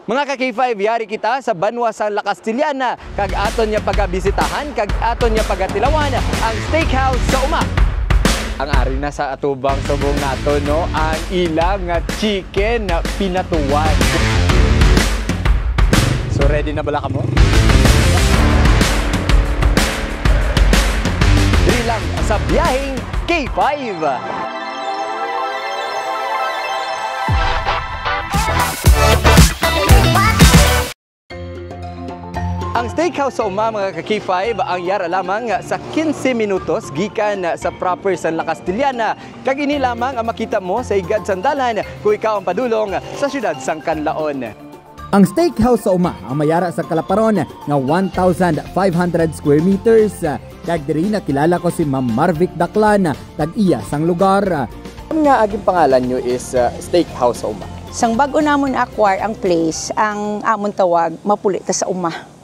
Mga ka-K5, yari kita sa Banwa San La Castillana, kag aton niya pagabisitahan, kag aton niya pagatilawan ang steakhouse sa Uma. Ang ari na sa atubang subong nato, no, ang ilang chicken na pinatuwan. So ready na bala ka mo? Dili lang sa biyaheng K5. Ang steakhouse sa Uma, mga ka-K5, ang yara lamang sa 15 minutos gikan sa proper San La Castillana. Kag ini lamang ang makita mo sa Igad Sandalan kung ikaw ang padulong sa siyudad sang Canlaon. Ang steakhouse sa Uma ang mayara sa Kalaparon nga 1,500 square meters. Kag diri nakilala ko si Ma'am Marvic Daclan, tag-iya sang lugar. Ang nga aging pangalan nyo is steakhouse sa Uma. Sang bago namon acquire ang place, ang amon tawag mapuli ta sa Uma.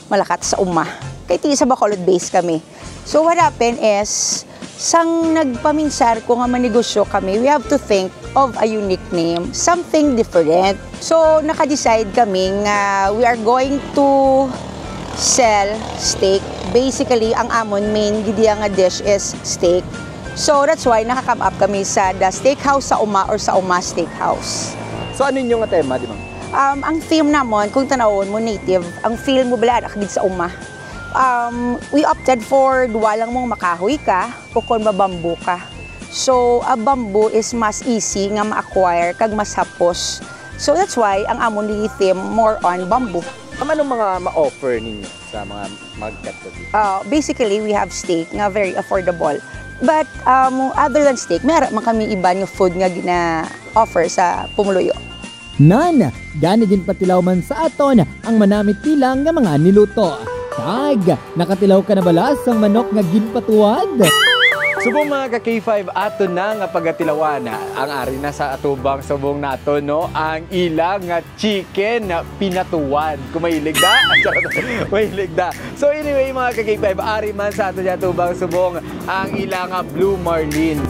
Malakat sa Uma. Kay ti sa Bacolod base kami. So what happened is, sang nagpaminsar ko nga manegosyo kami, we have to think of a unique name, something different. So naka-decide kami nga we are going to sell steak. Basically, ang amon main gidya nga dish is steak. So that's why nakakam up kami sa The Steakhouse sa Uma or sa Uma Steakhouse. So ano yung tema, di ba? Ang theme namon, kung tanawon mo native, ang feel mo bala akdid sa Uma. We opted for duwa lang mong makahoy ka o kung mabambu ka. So, a bamboo is mas easy nga ma-acquire kag mas hapos. So, that's why ang amon ni theme more on bamboo. Anong mga ma-offer ninyo sa mga mag-cut dito? Basically, we have steak nga very affordable. But other than steak, meron man kami iba nga food nga gina-offer sa Pumuluyo. Nan, gani din patilaw man sa aton ang manamit tilang nga mga niluto. Tag, nakatilaw ka na bala sang manok nga ginpatuwad? Subong mga ka-K5, ato na nga pagatilawan. Ang ari na sa atubang subong nato, no, ang ilang chicken na pinatuwan. Kung mahilig da, mahilig da. So anyway mga ka-K5, ari man sa ato niya atubang subong ang ilang Blue Marlin.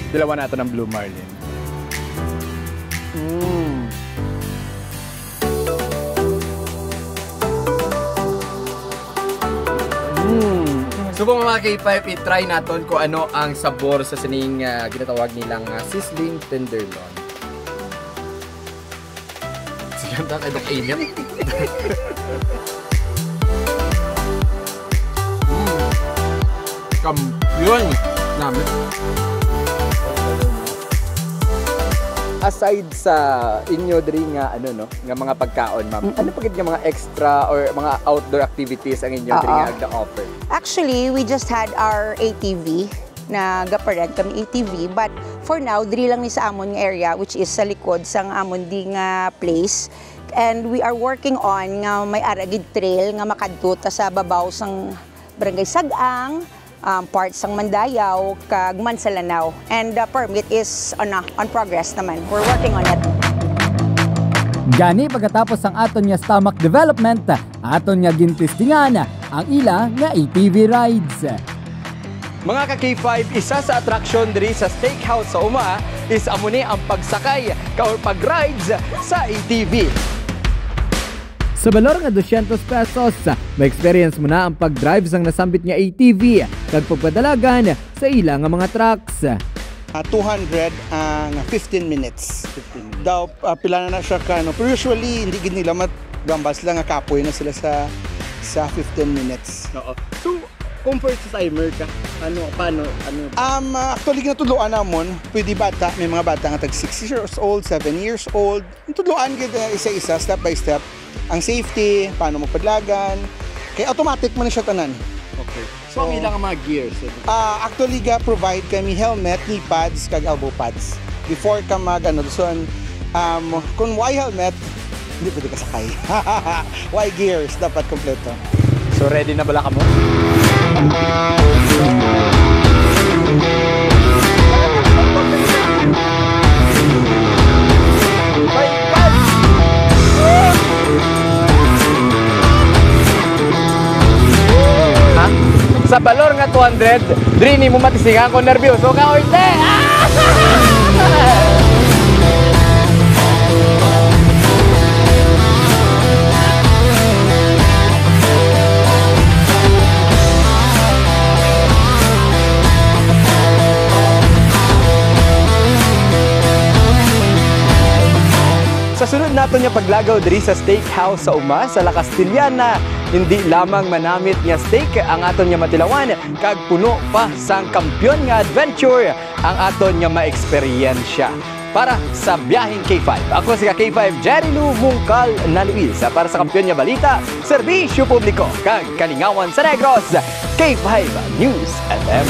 Dilawan nato ng Blue Marlin. Subong mga K5, i-try natin kung ano ang sabor sa sining ginatawag nilang sizzling tenderloin. Sige, ang takay ng init. Kampiyon namin. Aside sa inyo diri nga ano no, nga mga pagkaon, ma'am. Ano pagid nga mga extra or mga outdoor activities ang inyo diri nga agda-offer? Actually, we just had our ATV na gaparent kami ATV, but for now diri lang ni sa amon nga area which is sa likod sang amon di nga place. And we are working on nga may aragid trail nga makadto ta sa babaw sang Barangay Sagang, parts sang Mandayaw, kag Mansalanaw. And the permit is on progress naman. We're working on it. Gani pagkatapos ang aton nga stomach development, aton nga gintistingan ang ila nga ATV rides. Mga ka-K5, isa sa attraction diri sa steakhouse sa Uma is amuni ang pagsakay or pag-rides sa ATV. Sa balor nga 200 pesos, may experience mo na ang pag-drive sang nasambit nga ATV kag pagpadalagan sa ila nga mga trucks. 200 ang 15 minutes. Daw pila na siya ka, no? Pero usually hindi gid nila magambas lang nga kapoy na sila sa 15 minutes. Oo. So comfort sa timer ka. Paano? Actually ginatudloan namon, pwede bata, may mga bata nga tag 6 years old, 7 years old. Tudloan gid isa-isa, step by step. Ang safety, paano magpadlagan. Kaya automatic man siya tanan. Okay. So ang ilang mga gears? Actually provide kami helmet, knee pads, kag elbow pads. Before ka kung why helmet, hindi pwede ka sakay. Why gears, dapat kompleto. So ready na bala ka mo? Sa balor nga 200, drini mo matisingan ko nervyoso ka, orte! nato niya paglagaw diri sa steakhouse sa Uma sa La Castillana. Hindi lamang manamit niya steak ang aton niya matilawan, kag puno pa sang kampyon nga adventure ang aton niya ma-eksperyensya. Para sa biyaheng K5, ako si K5 Jerry Lou Mungkal na Luis. Para sa kampyon niya balita, serbisyo publiko, kag kalingawan sa Negros, K5 News FM.